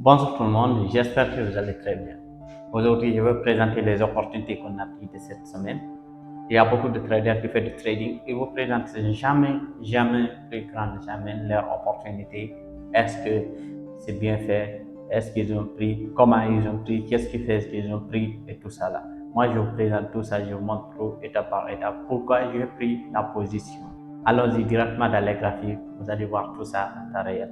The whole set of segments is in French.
Bonjour tout le monde, j'espère que vous allez très bien. Aujourd'hui, je vais vous présenter les opportunités qu'on a prises de cette semaine. Il y a beaucoup de traders qui font du trading et vous présentent jamais plus grand jamais leurs opportunités. Est-ce que c'est bien fait? Est-ce qu'ils ont pris? Comment ils ont pris? Qu'est-ce qui fait qu'ils ont pris? Et tout ça là. Moi, je vous présente tout ça, je vous montre tout étape par étape pourquoi j'ai pris la position. Allons-y directement dans les graphiques, vous allez voir tout ça en temps réel.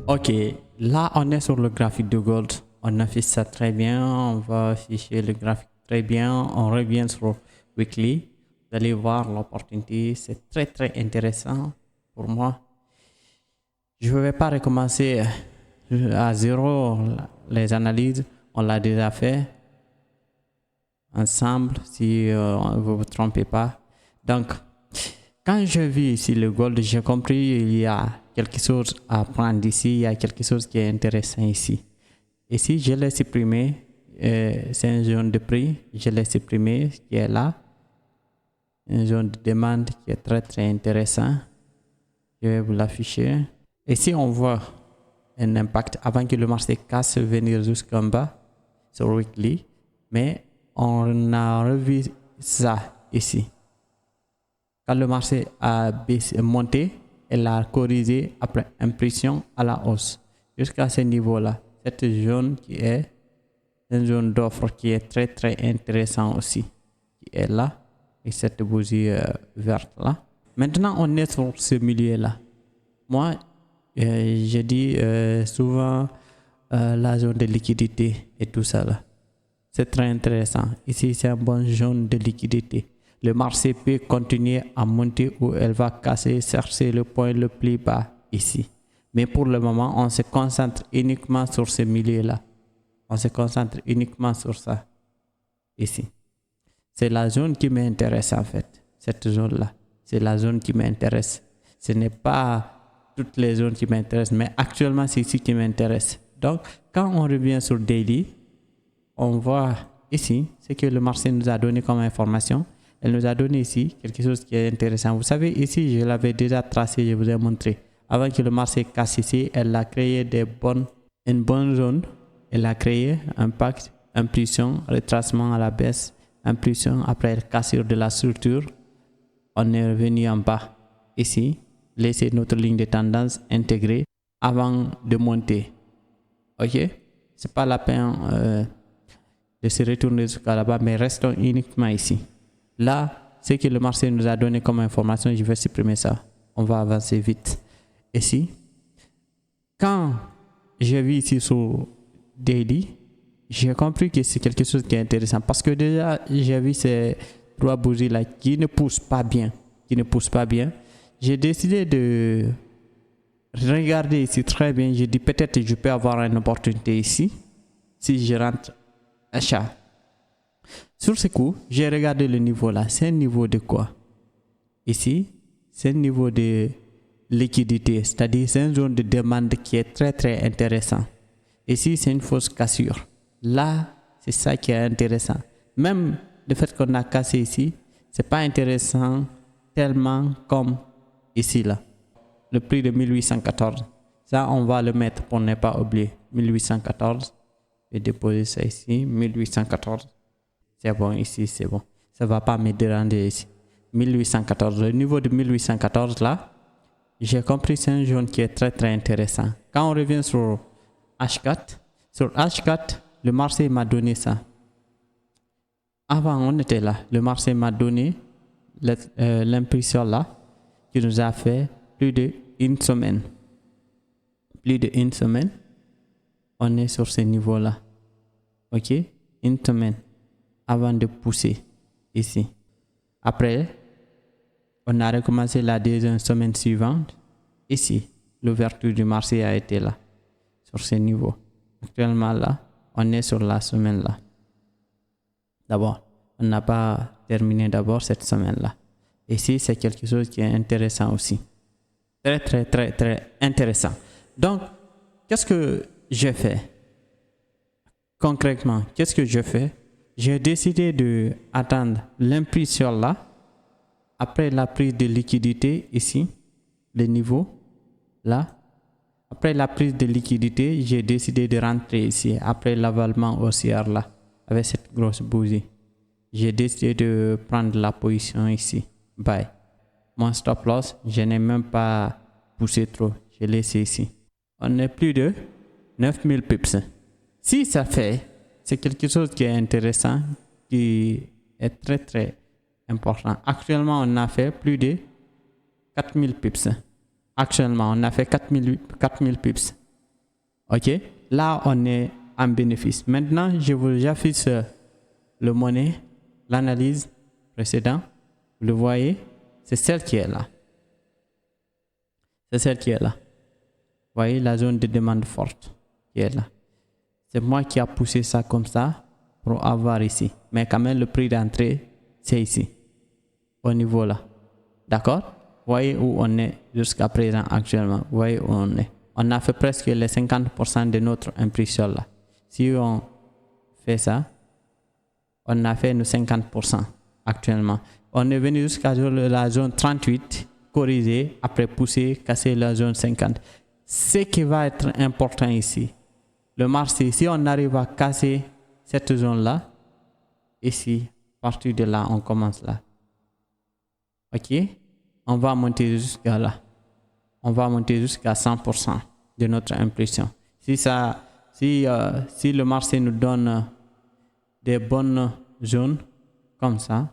Ok, là on est sur le graphique de gold. On affiche ça très bien. On va afficher le graphique très bien. On revient sur weekly. Vous allez voir l'opportunité. C'est très intéressant pour moi. Je ne vais pas recommencer à zéro les analyses. On l'a déjà fait ensemble si vous ne vous trompez pas. Donc, quand je vis ici le gold, j'ai compris il y a quelque chose à prendre ici, il y a quelque chose qui est intéressant ici. Ici, je l'ai supprimé, c'est une zone de prix, je l'ai supprimé qui est là. Une zone de demande qui est très intéressant. Je vais vous l'afficher. Ici, on voit un impact avant que le marché casse venir jusqu'en bas sur weekly, mais on a revu ça ici. Quand le marché a monté, elle a corrigé après impulsion à la hausse jusqu'à ce niveau-là. Cette zone qui est une zone d'offre qui est très intéressante aussi, qui est là, et cette bougie verte là. Maintenant, on est sur ce milieu-là. Moi, je dis souvent la zone de liquidité et tout ça là. C'est très intéressant. Ici, c'est une bonne zone de liquidité. Le marché peut continuer à monter ou elle va casser, chercher le point le plus bas ici. Mais pour le moment, on se concentre uniquement sur ce milieu-là. On se concentre uniquement sur ça, ici. C'est la zone qui m'intéresse en fait, cette zone-là. C'est la zone qui m'intéresse. Ce n'est pas toutes les zones qui m'intéressent, mais actuellement, c'est ici qui m'intéresse. Donc, quand on revient sur Daily, on voit ici ce que le marché nous a donné comme information. Elle nous a donné ici quelque chose qui est intéressant. Vous savez, ici, je l'avais déjà tracé, je vous ai montré. Avant que le marché casse ici, elle a créé une bonne zone. Elle a créé impact, impulsion, retracement à la baisse, impulsion après cassure de la structure. On est revenu en bas ici, laisser notre ligne de tendance intégrée avant de monter. Ok, c'est pas la peine de se retourner jusqu'à là-bas, mais restons uniquement ici. Là, ce que le marché nous a donné comme information, je vais supprimer ça. On va avancer vite. Ici, quand je vis ici sur Daily, j'ai compris que c'est quelque chose qui est intéressant parce que déjà, j'ai vu ces trois bougies là qui ne poussent pas bien. J'ai décidé de regarder ici très bien. Je dis peut-être je peux avoir une opportunité ici si je rentre achat. Sur ce coup, j'ai regardé le niveau là. C'est un niveau de quoi? Ici, c'est un niveau de liquidité, c'est-à-dire c'est une zone de demande qui est très intéressant. Ici, c'est une fausse cassure. Là, c'est ça qui est intéressant. Même le fait qu'on a cassé ici, c'est pas intéressant tellement comme ici là. Le prix de 1814. Ça, on va le mettre pour ne pas oublier. 1814. Je vais déposer ça ici. 1814. C'est bon, ici, c'est bon. Ça ne va pas me déranger ici. 1814. Le niveau de 1814 là, j'ai compris c'est une zone qui est très intéressant. Quand on revient sur H4, le marché m'a donné ça. Avant, on était là. Le marché m'a donné l'impulsion là qui nous a fait plus d'une semaine. On est sur ce niveau là. Ok, une semaine avant de pousser ici. Après, on a recommencé la deuxième semaine suivante. Ici, l'ouverture du marché a été là, sur ce niveau. Actuellement là, on est sur la semaine là. D'abord, on n'a pas terminé d'abord cette semaine là. Ici, c'est quelque chose qui est intéressant aussi. Très intéressant. Donc, qu'est-ce que j'ai fait? Concrètement, qu'est-ce que je fais? J'ai décidé d'attendre l'impulsion là après la prise de liquidité ici, le niveau là, après la prise de liquidité, j'ai décidé de rentrer ici après l'avalement haussière là, avec cette grosse bougie. J'ai décidé de prendre la position ici, buy. Mon stop loss, je n'ai même pas poussé trop, j'ai laissé ici. On est plus de 9000 pips. Si ça fait, c'est quelque chose qui est intéressant, qui est très très important. Actuellement, on a fait plus de 4000 pips. Actuellement, on a fait 4000 pips. OK? Là, on est en bénéfice. Maintenant, je vous affiche le monnaie, l'analyse précédente. Vous le voyez? C'est celle qui est là. C'est celle qui est là. Vous voyez la zone de demande forte qui est là. C'est moi qui a poussé ça comme ça pour avoir ici. Mais quand même, le prix d'entrée, c'est ici. Au niveau là. D'accord? Vous voyez où on est jusqu'à présent actuellement. Vous voyez où on est. On a fait presque les 50% de notre impression là. Si on fait ça, on a fait nos 50% actuellement. On est venu jusqu'à la zone 38, corriger, après pousser, casser la zone 50. Ce qui va être important ici, le marché, si on arrive à casser cette zone-là, ici, à partir de là, on commence là. OK? On va monter jusqu'à là. On va monter jusqu'à 100% de notre impression. Si le marché nous donne des bonnes zones comme ça,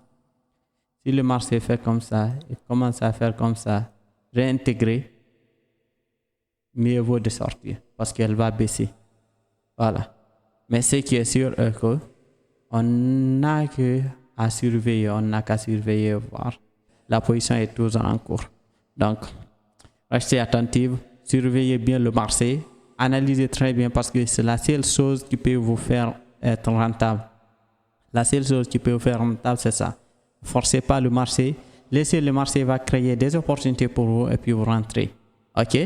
si le marché fait comme ça, il commence à faire comme ça, réintégrer, mieux vaut de sortir parce qu'elle va baisser. Voilà. Mais ce qui est sûr est que on n'a qu'à surveiller, on n'a qu'à surveiller, voir. La position est toujours en cours. Donc, restez attentifs, surveillez bien le marché, analysez très bien parce que c'est la seule chose qui peut vous faire être rentable. La seule chose qui peut vous faire rentable, c'est ça. Forcez pas le marché, laissez le marché va créer des opportunités pour vous et puis vous rentrez. OK?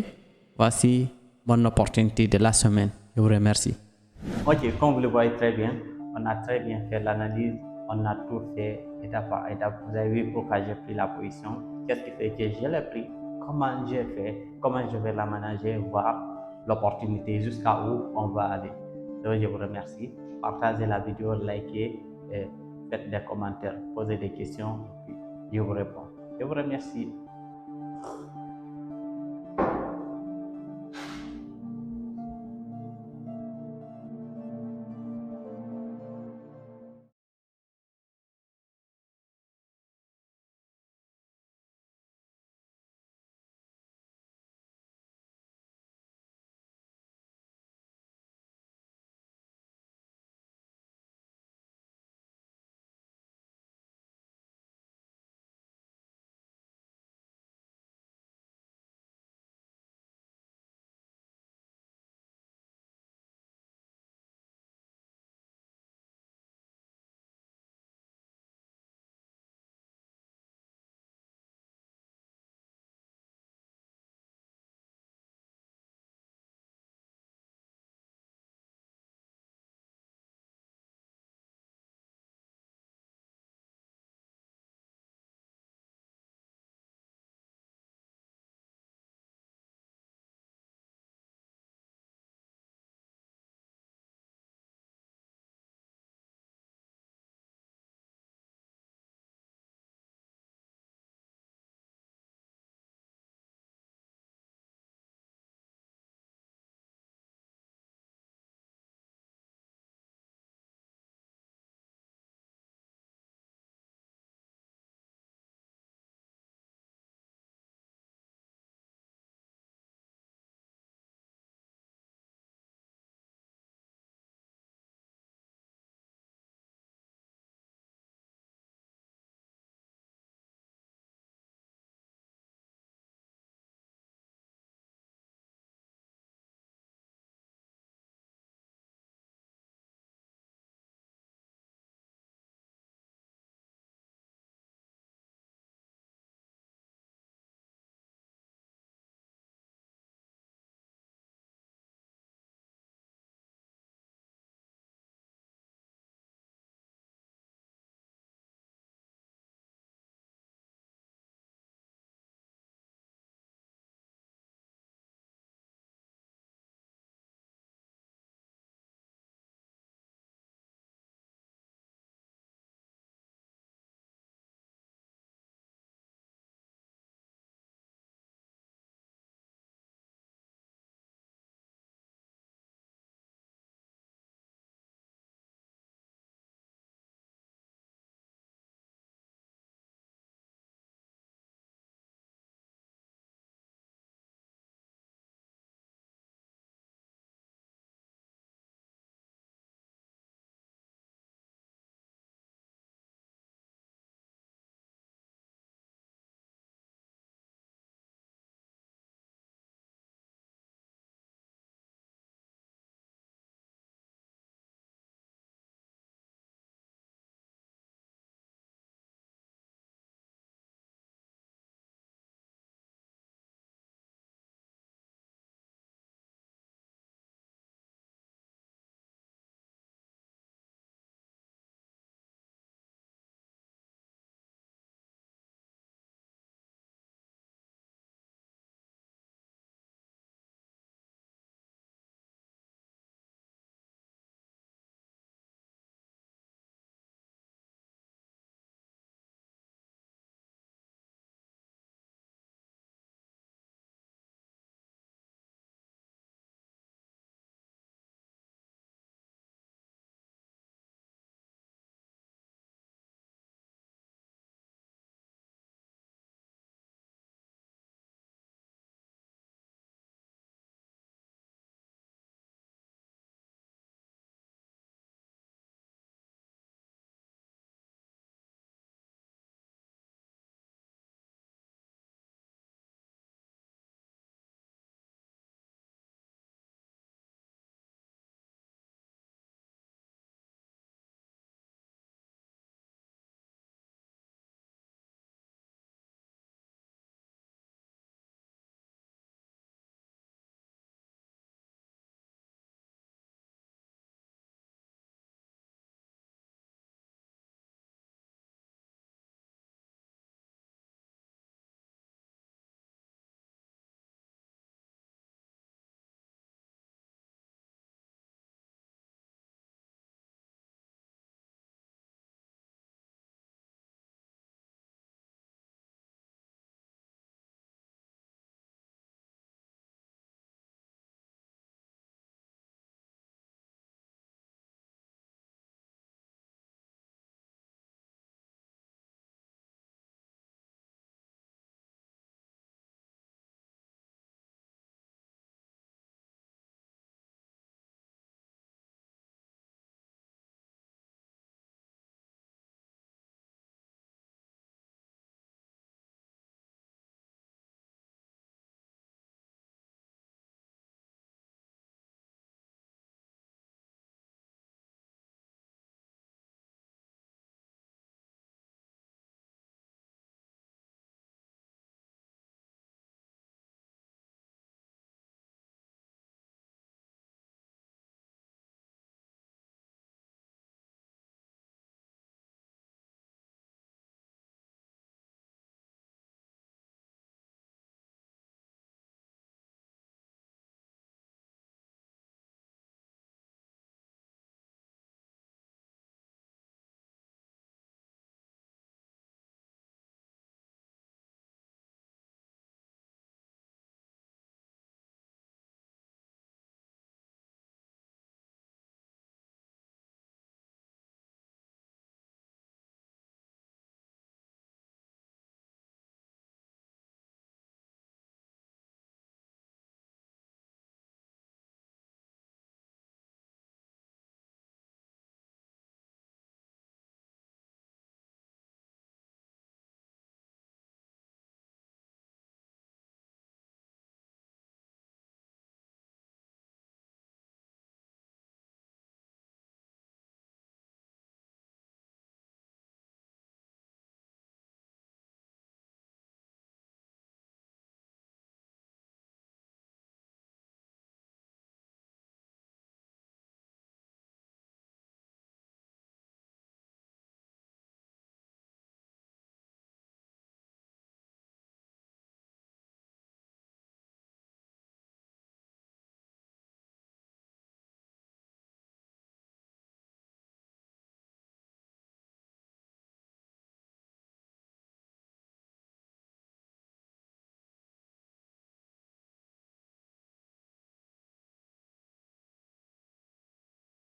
Voici mon opportunité de la semaine. Je vous remercie. OK, comme vous le voyez très bien, on a très bien fait l'analyse, on a tout fait étape par étape. Vous avez vu pourquoi j'ai pris la position, qu'est-ce qui fait que je l'ai pris, comment j'ai fait, comment je vais la manager, voir l'opportunité jusqu'à où on va aller. Donc, je vous remercie. Partagez la vidéo, likez, et faites des commentaires, posez des questions, et puis je vous réponds. Je vous remercie.